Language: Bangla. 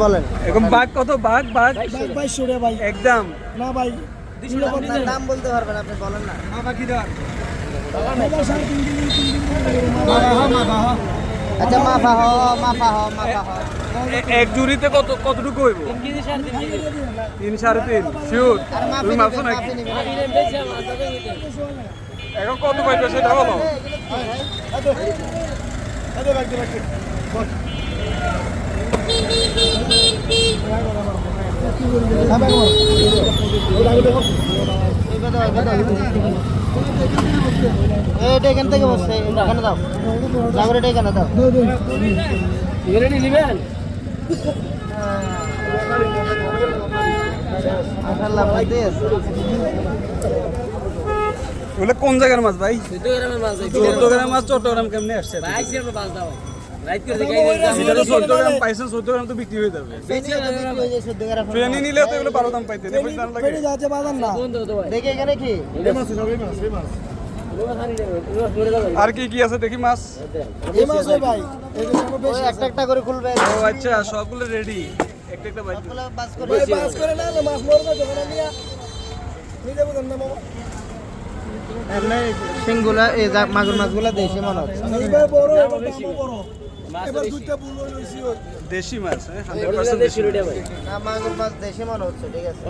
বলেন এখন বাঘ কত? বাঘ বাঘ ভাই সরে ভাই একদম না ভাই দাম বলতে পারবেন আপনি, বলেন না। আচ্ছা মাফা হ মাফা হ মাফা হ। এক জুড়িতে কতটুকু হইব? 3 3.5 শিওর? আর তুমি মাপছো নাকি? এখন কত পাইবে সেটা বলো। এটা এখান থেকে বসছে, এখানে দাও জাগরে, এখানে দাও। বলে কোন জায়গার মাছ ভাই? চট্টগ্রাম মাছ। চট্টগ্রাম কেমনে আসছে? চট্টগ্রাম পাইছেন, চট্টগ্রাম তো বিক্রি হয়ে যাবে। ট্রেনে নিলে তো এগুলো 12 দাম পাইতে। দেখে এখানে কি আর কি কি আছে দেখি মাছ? ভাই একটা একটা করে খুলবে। ও আচ্ছা, সবগুলো রেডি। একটা একটা বাইক বাস করে বাস করে না মাছ মরবে যখন আমি নিজে বুঝেন না মামা এমনি সিংগুলা এই মাগুর মাছগুলা দেশি মনে হচ্ছে। এইবার বড় এবার দামও বড় এবার দুইটা বুল হইছি দেশি মাছ, 100% দেশি। না মাগুর মাছ দেশি মনে হচ্ছে, ঠিক আছে।